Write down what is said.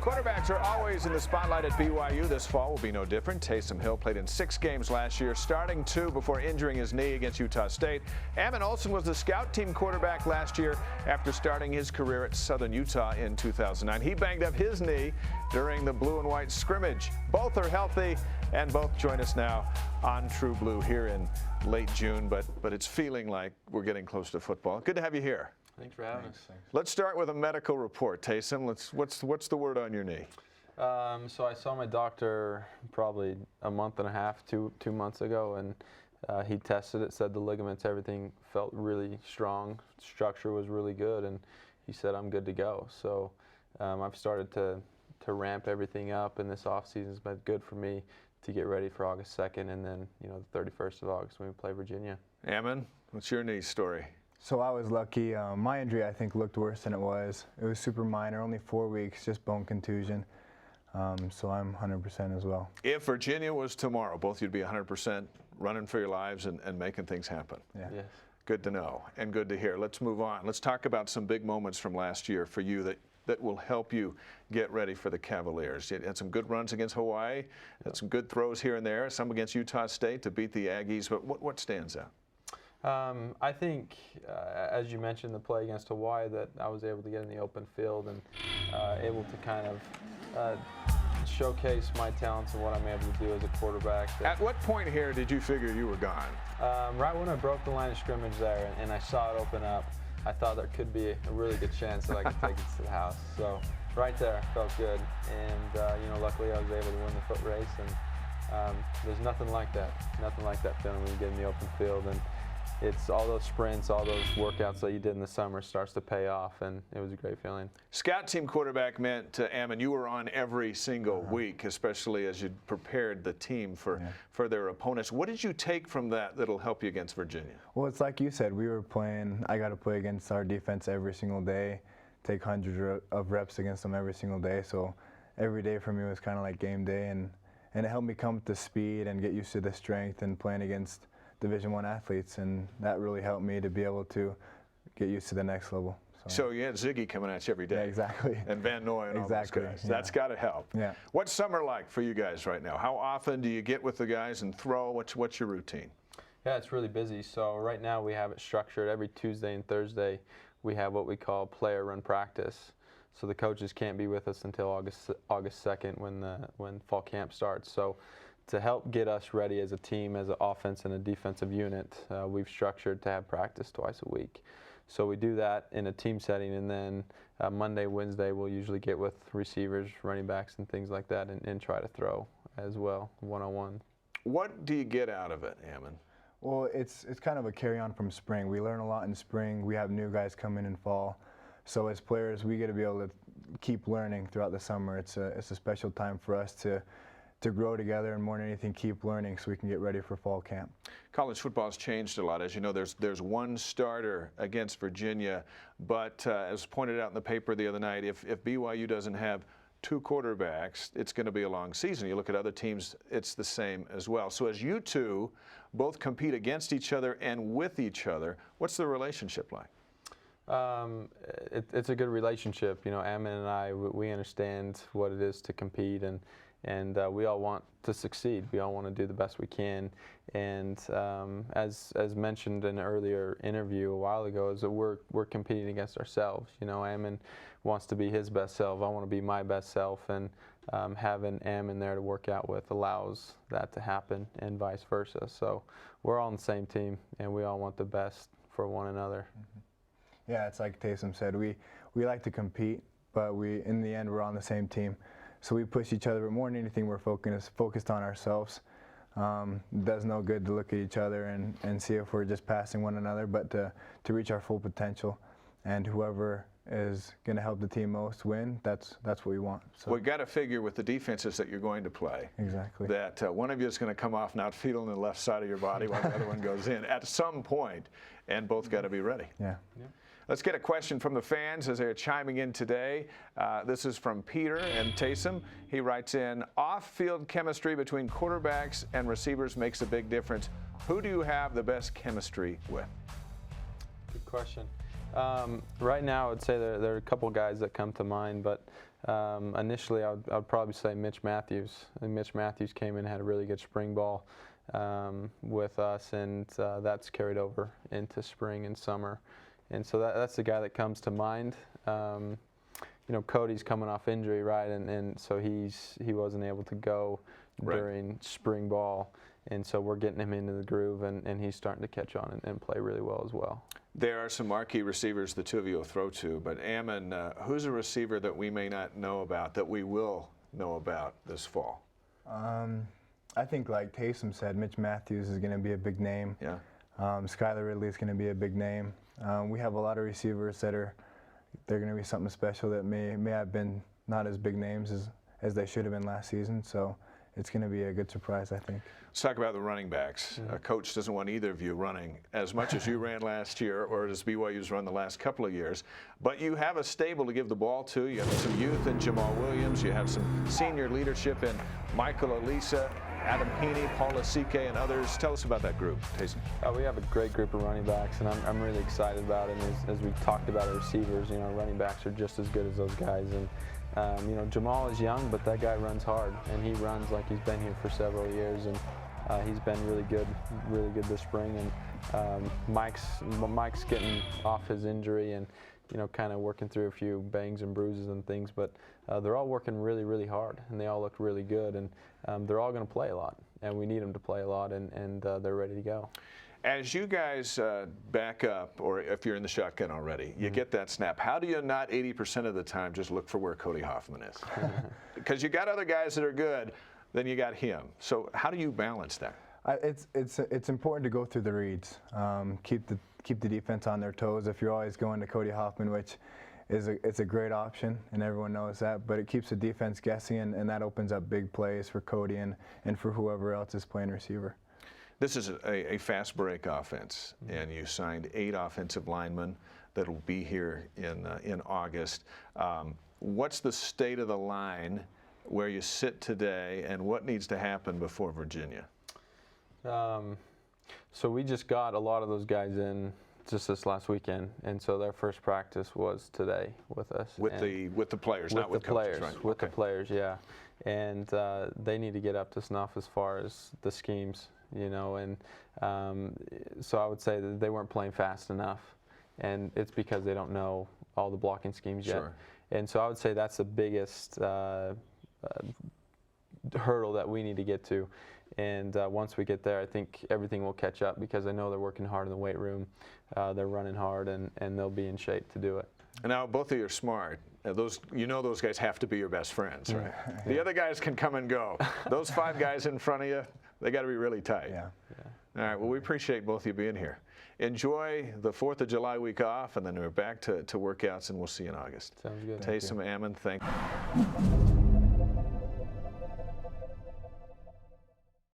Quarterbacks are always in the spotlight at BYU. This fall will be no different. Taysom Hill played in 6 games last year, starting 2 before injuring his knee against Utah State. Ammon Olsen was the scout team quarterback last year after starting his career at Southern Utah in 2009. He banged up his knee during the blue and white scrimmage. Both are healthy, and both join us now on True Blue here in late June, but it's feeling like we're getting close to football. Good to have you here. Thanks for having us. Let's start with a medical report, Taysom. What's the word on your knee? So I saw my doctor probably a month and a half, two months ago, and he tested it, said the ligaments, everything felt really strong, structure was really good, and he said I'm good to go. So I've started to ramp everything up, and this off season's been good for me to get ready for August 2nd, and then the 31st of August when we play Virginia. Ammon, what's your knee story? So I was lucky. My injury, I think, looked worse than it was. It was super minor, only 4 weeks, just bone contusion. So I'm 100% as well. If Virginia was tomorrow, both you'd be 100% running for your lives and making things happen. Yeah. Yes. Good to know and good to hear. Let's move on. Let's talk about some big moments from last year for you that will help you get ready for the Cavaliers. You had some good runs against Hawaii, had some good throws here and there, some against Utah State to beat the Aggies, but what stands out? I think, as you mentioned, the play against Hawaii, that I was able to get in the open field and able to kind of showcase my talents and what I'm able to do as a quarterback. At what point here did you figure you were gone? Right when I broke the line of scrimmage there and I saw it open up, I thought there could be a really good chance that I could take it to the house. So right there, felt good. And, luckily I was able to win the foot race. And there's nothing like that feeling when you get in the open field. And it's all those sprints, all those workouts that you did in the summer starts to pay off, and it was a great feeling. Scout team quarterback meant to Ammon, you were on every single week, especially as you prepared the team for their opponents. What did you take from that'll help you against Virginia? Well, it's like you said, I got to play against our defense every single day, take hundreds of reps against them every single day. So every day for me was kind of like game day, and it helped me come to speed and get used to the strength and playing against Division I athletes, and that really helped me to be able to get used to the next level. So you had Ziggy coming at you every day. Yeah, exactly. And Van Noy and all those guys. Yeah. That's got to help. Yeah. What's summer like for you guys right now? How often do you get with the guys and throw? What's your routine? Yeah, it's really busy. So right now we have it structured. Every Tuesday and Thursday we have what we call player run practice. So the coaches can't be with us until August 2nd when fall camp starts. So to help get us ready as a team, as an offense and a defensive unit, we've structured to have practice twice a week. So we do that in a team setting, and then Monday, Wednesday, we'll usually get with receivers, running backs, and things like that, and try to throw as well, one-on-one. What do you get out of it, Ammon? Well, it's kind of a carry-on from spring. We learn a lot in spring. We have new guys come in fall. So as players, we get to be able to keep learning throughout the summer. It's a special time for us to grow together and more than anything keep learning so we can get ready for fall camp. College football has changed a lot. As you know, there's one starter against Virginia, but as pointed out in the paper the other night, if BYU doesn't have 2 quarterbacks, it's going to be a long season. You look at other teams, it's the same as well. So as you two both compete against each other and with each other, what's the relationship like? It's a good relationship. Ammon and I, we understand what it is to compete, and we all want to succeed. We all want to do the best we can. And as mentioned in an earlier interview a while ago, is that we're competing against ourselves. Ammon wants to be his best self. I want to be my best self, and having Ammon there to work out with allows that to happen, and vice versa. So we're all on the same team, and we all want the best for one another. Mm-hmm. Yeah, it's like Taysom said. We like to compete, but in the end we're on the same team. So we push each other, but more than anything, we're focused on ourselves. It does no good to look at each other and see if we're just passing one another, but to reach our full potential. And whoever is going to help the team most win, that's what we want. So we've got to figure with the defenses that you're going to play. Exactly. That one of you is going to come off not feeling the left side of your body while the other one goes in at some point, and both got to be ready. Yeah. Let's get a question from the fans as they're chiming in today. This is from Peter and Taysom. He writes in, off-field chemistry between quarterbacks and receivers makes a big difference. Who do you have the best chemistry with? Good question. Right now, I'd say there are a couple guys that come to mind, but initially I'd probably say Mitch Matthews. And Mitch Matthews came in and had a really good spring ball with us, and that's carried over into spring and summer. And so that's the guy that comes to mind. You know, Cody's coming off injury, right, and so he wasn't able to go during spring ball. And so we're getting him into the groove, and he's starting to catch on and play really well as well. There are some marquee receivers the two of you will throw to, but Ammon, who's a receiver that we may not know about that we will know about this fall? I think, like Taysom said, Mitch Matthews is going to be a big name. Yeah. Skylar Ridley is going to be a big name. We have a lot of receivers that they're going to be something special that may have been not as big names as they should have been last season. So it's going to be a good surprise, I think. Let's talk about the running backs. Coach doesn't want either of you running as much as you ran last year or as BYU's run the last couple of years. But you have a stable to give the ball to. You have some youth in Jamal Williams. You have some senior leadership in Michael Alisa, Adam Heaney, Paul Asike, and others. Tell us about that group, Taysom. We have a great group of running backs, and I'm really excited about it. And as we talked about our receivers, you know, our running backs are just as good as those guys. And you know, Jamal is young, but that guy runs hard, and he runs like he's been here for several years, and he's been really good this spring. And Mike's getting off his injury, and you know, kind of working through a few bangs and bruises and things, but they're all working really hard, and they all look really good, and they're all going to play a lot, and we need them to play a lot, and they're ready to go. As you guys back up, or if you're in the shotgun already, you get that snap. How do you not 80% of the time just look for where Cody Hoffman is? Because you got other guys that are good, then you got him. So how do you balance that? It's important to go through the reads, keep the defense on their toes. If you're always going to Cody Hoffman, which it's a great option, and everyone knows that, but it keeps the defense guessing, and that opens up big plays for Cody and for whoever else is playing receiver. This is a fast break offense, and you signed 8 offensive linemen that will be here in August. What's the state of the line where you sit today, and what needs to happen before Virginia? So we just got a lot of those guys in just this last weekend, and so their first practice was today with us. With the players, not with coaches, right? With the players, yeah. And they need to get up to snuff as far as the schemes, you know, and so I would say that they weren't playing fast enough, and it's because they don't know all the blocking schemes yet. Sure. And so I would say that's the biggest hurdle that we need to get to. And once we get there, I think everything will catch up, because I know they're working hard in the weight room. They're running hard, and they'll be in shape to do it. And now both of you are smart. Those guys have to be your best friends, right? Yeah. The other guys can come and go. Those 5 guys in front of you, they got to be really tight. Yeah. All right. Well, we appreciate both of you being here. Enjoy the 4th of July week off, and then we're back to workouts, and we'll see you in August. Sounds good. Taysom, Ammon, thank you.